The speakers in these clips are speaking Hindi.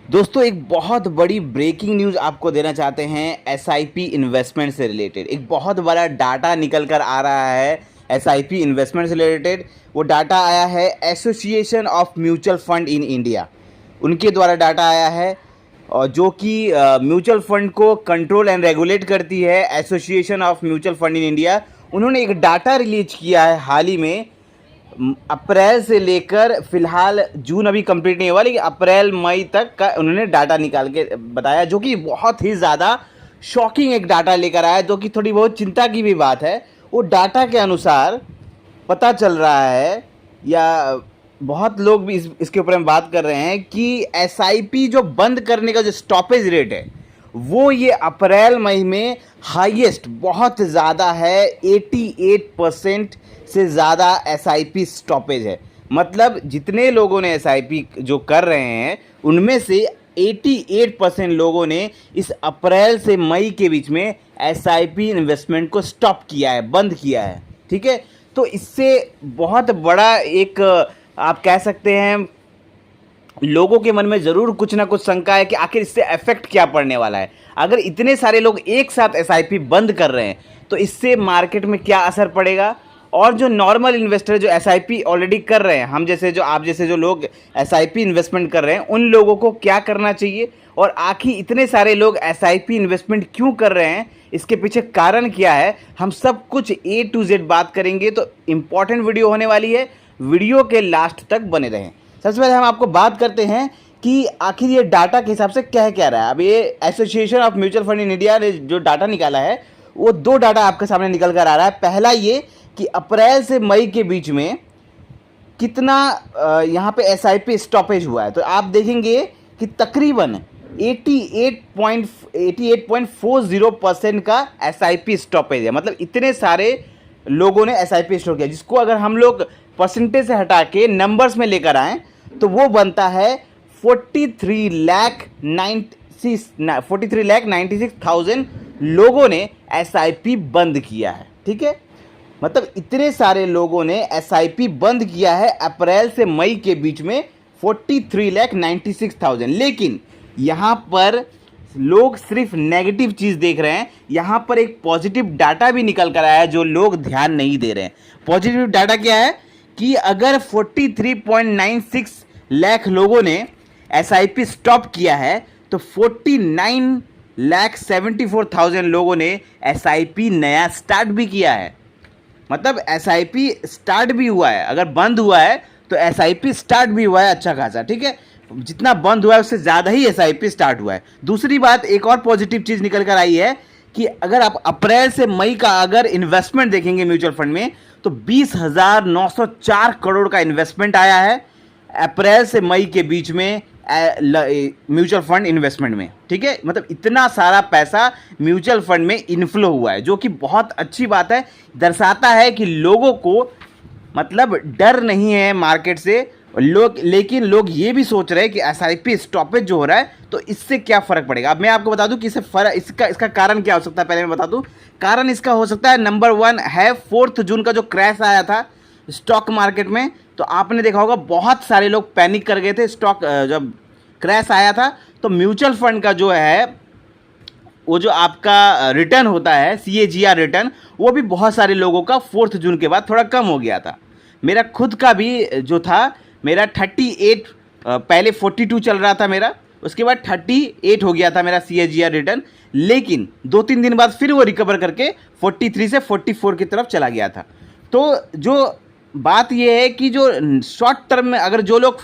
दोस्तों एक बहुत बड़ी ब्रेकिंग न्यूज़ आपको देना चाहते हैं एसआईपी इन्वेस्टमेंट से रिलेटेड। एक बहुत बड़ा डाटा निकल कर आ रहा है एसआईपी इन्वेस्टमेंट से रिलेटेड। वो डाटा आया है association of mutual fund in India, उनके द्वारा डाटा आया है और जो कि म्यूचुअल फंड को कंट्रोल एंड रेगुलेट करती है। Association of mutual fund in India, उन्होंने एक डाटा रिलीज किया है हाल ही में। अप्रैल से लेकर फिलहाल जून अभी कंप्लीट नहीं हुआ, लेकिन अप्रैल मई तक का उन्होंने डाटा निकाल के बताया, जो कि बहुत ही ज़्यादा शॉकिंग एक डाटा लेकर आया, जो कि थोड़ी बहुत चिंता की भी बात है। वो डाटा के अनुसार पता चल रहा है, या बहुत लोग भी इसके ऊपर में बात कर रहे हैं कि एसआईपी जो बंद करने का जो स्टॉपेज रेट है वो ये अप्रैल मई में हाईएस्ट बहुत ज़्यादा है। 88% से ज़्यादा एसआईपी स्टॉपेज है। मतलब जितने लोगों ने एसआईपी जो कर रहे हैं उनमें से 88% लोगों ने इस अप्रैल से मई के बीच में एसआईपी इन्वेस्टमेंट को स्टॉप किया है, बंद किया है। ठीक है, तो इससे बहुत बड़ा एक आप कह सकते हैं लोगों के मन में ज़रूर कुछ ना कुछ शंका है कि आखिर इससे इफेक्ट क्या पड़ने वाला है। अगर इतने सारे लोग एक साथ एसआईपी बंद कर रहे हैं तो इससे मार्केट में क्या असर पड़ेगा, और जो नॉर्मल इन्वेस्टर जो एसआईपी ऑलरेडी कर रहे हैं, हम जैसे जो आप जैसे जो लोग एसआईपी इन्वेस्टमेंट कर रहे हैं, उन लोगों को क्या करना चाहिए, और आखिर इतने सारे लोग एसआईपी इन्वेस्टमेंट क्यों कर रहे हैं, इसके पीछे कारण क्या है, हम सब कुछ A to Z बात करेंगे। तो इम्पॉर्टेंट वीडियो होने वाली है, वीडियो के लास्ट तक बने रहें। सबसे पहले हम आपको बात करते हैं कि आखिर ये डाटा के हिसाब से क्या कह रहा है। अब ये association of mutual fund in India ने जो डाटा निकाला है वो दो डाटा आपके सामने निकल कर आ रहा है। पहला ये कि अप्रैल से मई के बीच में कितना यहाँ पे एसआईपी स्टॉपेज हुआ है। तो आप देखेंगे कि तकरीबन 88.40% का एसआईपी स्टॉपेज है। मतलब इतने सारे लोगों ने एसआईपी स्टॉप किया, जिसको अगर हम लोग परसेंटेज से हटा के नंबर्स में लेकर आएँ तो वो बनता है 43,96,000 लोगों ने एसआईपी बंद किया है। ठीक है, मतलब इतने सारे लोगों ने एसआईपी बंद किया है अप्रैल से मई के बीच में 43,96,000। लेकिन यहाँ पर लोग सिर्फ नेगेटिव चीज़ देख रहे हैं। यहाँ पर एक पॉजिटिव डाटा भी निकल कर आया है जो लोग ध्यान नहीं दे रहे हैं। पॉजिटिव डाटा क्या है कि अगर 43.96 लाख लोगों ने एसआईपी स्टॉप किया है तो 49,74,000 लोगों ने एसआईपी नया स्टार्ट भी किया है। मतलब एसआईपी स्टार्ट भी हुआ है, अगर बंद हुआ है तो एसआईपी स्टार्ट भी हुआ है अच्छा खासा। ठीक है, जितना बंद हुआ है उससे ज़्यादा ही एसआईपी स्टार्ट हुआ है। दूसरी बात, एक और पॉजिटिव चीज़ निकल कर आई है कि अगर आप अप्रैल से मई का अगर इन्वेस्टमेंट देखेंगे म्यूचुअल फंड में तो 20,904 करोड़ का इन्वेस्टमेंट आया है अप्रैल से मई के बीच में म्यूचुअल फंड इन्वेस्टमेंट में। ठीक है, मतलब इतना सारा पैसा म्यूचुअल फंड में इनफ्लो हुआ है, जो कि बहुत अच्छी बात है। दर्शाता है कि लोगों को मतलब डर नहीं है मार्केट से लेकिन लोग ये भी सोच रहे हैं कि एसआईपी स्टॉपेज जो हो रहा है तो इससे क्या फ़र्क पड़ेगा। अब मैं आपको बता दूं कि इसका कारण क्या हो सकता है। पहले मैं बता दूं, कारण इसका हो सकता है नंबर 1 है 4 जून का जो क्रैश आया था स्टॉक मार्केट में। तो आपने देखा होगा बहुत सारे लोग पैनिक कर गए थे स्टॉक जब क्रैश आया था। तो म्यूचुअल फंड का जो है वो जो आपका रिटर्न होता है CAGR रिटर्न, वो भी बहुत सारे लोगों का 4 जून के बाद थोड़ा कम हो गया था। मेरा खुद का भी जो था, मेरा 38 पहले 42 चल रहा था मेरा, उसके बाद 38 हो गया था मेरा CAGR रिटर्न। लेकिन 2-3 दिन बाद फिर वो रिकवर करके 43 से 44 की तरफ चला गया था। तो जो बात ये है कि जो शॉर्ट टर्म में अगर जो लोग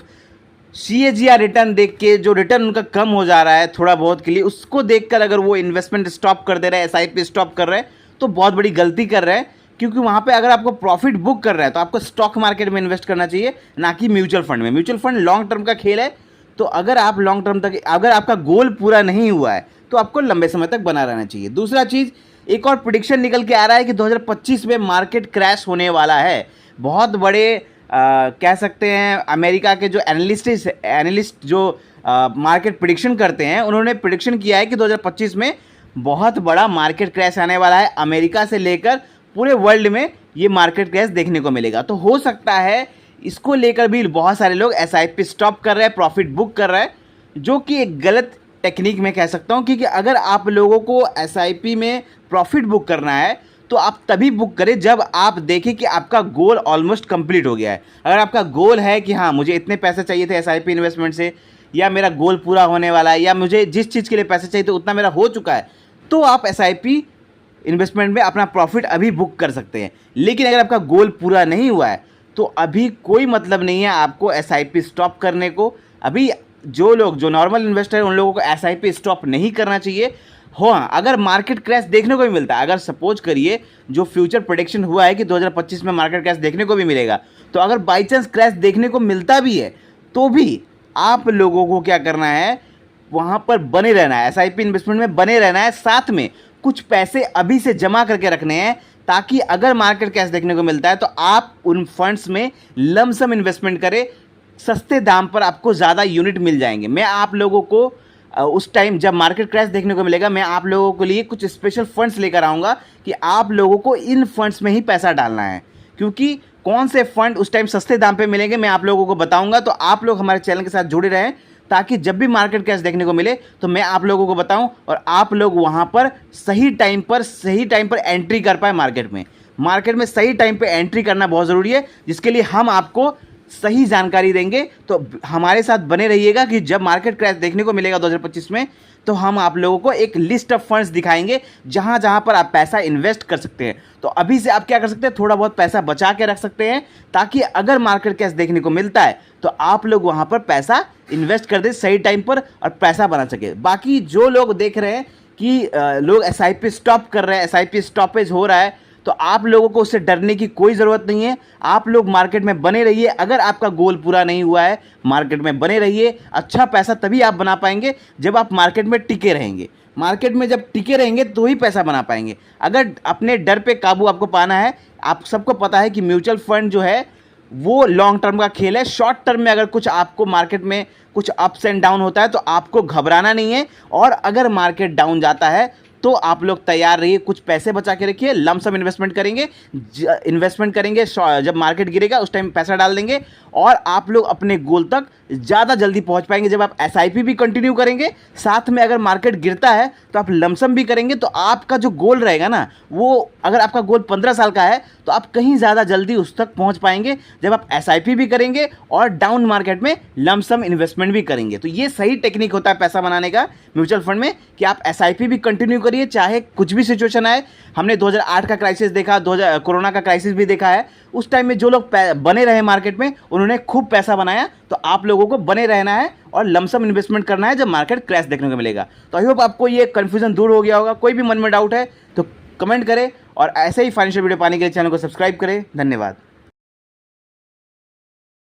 CAGR रिटर्न देख के जो रिटर्न उनका कम हो जा रहा है थोड़ा बहुत के लिए, उसको देखकर अगर वो इन्वेस्टमेंट स्टॉप कर दे रहे हैं, एसआईपी स्टॉप कर रहे हैं, तो बहुत बड़ी गलती कर रहे हैं। क्योंकि वहाँ पे अगर आपको प्रॉफिट बुक कर रहा है तो आपको स्टॉक मार्केट में इन्वेस्ट करना चाहिए, ना कि म्यूचुअल फंड में। म्यूचुअल फंड लॉन्ग टर्म का खेल है। तो अगर आप लॉन्ग टर्म तक, अगर आपका गोल पूरा नहीं हुआ है तो आपको लंबे समय तक बना रहना चाहिए। दूसरा चीज़, एक और प्रेडिक्शन निकल के आ रहा है कि 2025 में मार्केट क्रैश होने वाला है। बहुत बड़े कह सकते हैं अमेरिका के जो एनालिस्ट जो मार्केट प्रेडिक्शन करते हैं, उन्होंने प्रेडिक्शन किया है कि 2025 में बहुत बड़ा मार्केट क्रैश आने वाला है। अमेरिका से लेकर पूरे वर्ल्ड में ये मार्केट क्रैश देखने को मिलेगा। तो हो सकता है इसको लेकर भी बहुत सारे लोग एसआईपी स्टॉप कर रहे हैं, प्रॉफिट बुक कर रहे हैं। जो कि एक गलत टेक्निक में कह सकता हूँ, क्योंकि अगर आप लोगों को एसआईपी में प्रॉफिट बुक करना है तो आप तभी बुक करें जब आप देखें कि आपका गोल ऑलमोस्ट कंप्लीट हो गया है। अगर आपका गोल है कि हाँ मुझे इतने पैसे चाहिए थे एसआईपी इन्वेस्टमेंट से, या मेरा गोल पूरा होने वाला है, या मुझे जिस चीज़ के लिए पैसे चाहिए थे उतना मेरा हो चुका है, तो आप एसआईपी इन्वेस्टमेंट में अपना प्रॉफिट अभी बुक कर सकते हैं। लेकिन अगर आपका गोल पूरा नहीं हुआ है तो अभी कोई मतलब नहीं है आपको एसआईपी स्टॉप करने को। अभी जो नॉर्मल इन्वेस्टर है उन लोगों को एसआईपी स्टॉप नहीं करना चाहिए। हाँ, अगर मार्केट क्रैश देखने को भी मिलता है, अगर सपोज करिए जो फ्यूचर प्रेडिक्शन हुआ है कि 2025 में मार्केट क्रैश देखने को भी मिलेगा, तो अगर बाई चांस क्रैश देखने को मिलता भी है तो भी आप लोगों को क्या करना है, वहाँ पर बने रहना है, एसआईपी इन्वेस्टमेंट में बने रहना है। साथ में कुछ पैसे अभी से जमा करके रखने हैं, ताकि अगर मार्केट क्रैश देखने को मिलता है तो आप उन फंड्स में लमसम इन्वेस्टमेंट करें। सस्ते दाम पर आपको ज़्यादा यूनिट मिल जाएंगे। मैं आप लोगों को उस टाइम जब मार्केट क्रैश देखने को मिलेगा, मैं आप लोगों के लिए कुछ स्पेशल फंड्स लेकर आऊँगा कि आप लोगों को इन फंड्स में ही पैसा डालना है। क्योंकि कौन से फंड उस टाइम सस्ते दाम पे मिलेंगे मैं आप लोगों को बताऊंगा। तो आप लोग हमारे चैनल के साथ जुड़े रहें, ताकि जब भी मार्केट क्रैश देखने को मिले तो मैं आप लोगों को बताऊं और आप लोग वहां पर सही टाइम पर एंट्री कर पाए। मार्केट में सही टाइम पे एंट्री करना बहुत ज़रूरी है, जिसके लिए हम आपको सही जानकारी देंगे। तो हमारे साथ बने रहिएगा कि जब मार्केट क्रैश देखने को मिलेगा 2025 में, तो हम आप लोगों को एक लिस्ट ऑफ फंड्स दिखाएंगे जहां जहां पर आप पैसा इन्वेस्ट कर सकते हैं। तो अभी से आप क्या कर सकते हैं, थोड़ा बहुत पैसा बचा के रख सकते हैं, ताकि अगर मार्केट क्रैश देखने को मिलता है तो आप लोग वहां पर पैसा इन्वेस्ट कर दें सही टाइम पर और पैसा बना सके। बाकी जो लोग देख रहे हैं कि लोग एसआईपी स्टॉप कर रहे हैं, एसआईपी स्टॉपेज हो रहा है, तो आप लोगों को उससे डरने की कोई ज़रूरत नहीं है। आप लोग मार्केट में बने रहिए। अगर आपका गोल पूरा नहीं हुआ है, मार्केट में बने रहिए। अच्छा पैसा तभी आप बना पाएंगे जब आप मार्केट में टिके रहेंगे। मार्केट में जब टिके रहेंगे तो ही पैसा बना पाएंगे। अगर अपने डर पे काबू आपको पाना है, आप सबको पता है कि म्यूचुअल फंड जो है वो लॉन्ग टर्म का खेल है। शॉर्ट टर्म में अगर कुछ आपको मार्केट में कुछ अप्स एंड डाउन होता है तो आपको घबराना नहीं है। और अगर मार्केट डाउन जाता है तो आप लोग तैयार रहिए, कुछ पैसे बचा के रखिए, लमसम इन्वेस्टमेंट करेंगे। जब मार्केट गिरेगा उस टाइम पैसा डाल देंगे और आप लोग अपने गोल तक ज़्यादा जल्दी पहुंच पाएंगे जब आप एसआईपी भी कंटिन्यू करेंगे। साथ में अगर मार्केट गिरता है तो आप लमसम भी करेंगे, तो आपका जो गोल रहेगा ना, वो अगर आपका गोल 15 साल का है तो आप कहीं ज़्यादा जल्दी उस तक पहुँच पाएंगे जब आप एसआईपी भी करेंगे और डाउन मार्केट में लमसम इन्वेस्टमेंट भी करेंगे। तो ये सही टेक्निक होता है पैसा बनाने का म्यूचुअल फंड में, कि आप एसआईपी भी कंटिन्यू करिए चाहे कुछ भी सिचुएशन आए। हमने 2008 का क्राइसिस देखा, कोरोना का क्राइसिस भी देखा है। उस टाइम में जो लोग बने रहे मार्केट में, उन्होंने खूब पैसा बनाया। तो आप लोगों को बने रहना है और लमसम इन्वेस्टमेंट करना है जब मार्केट क्रैश देखने को मिलेगा। तो आई होप आपको ये कन्फ्यूजन दूर हो गया होगा। कोई भी मन में डाउट है तो कमेंट करें और ऐसे ही फाइनेंशियल वीडियो पाने के लिए चैनल को सब्सक्राइब करें। धन्यवाद।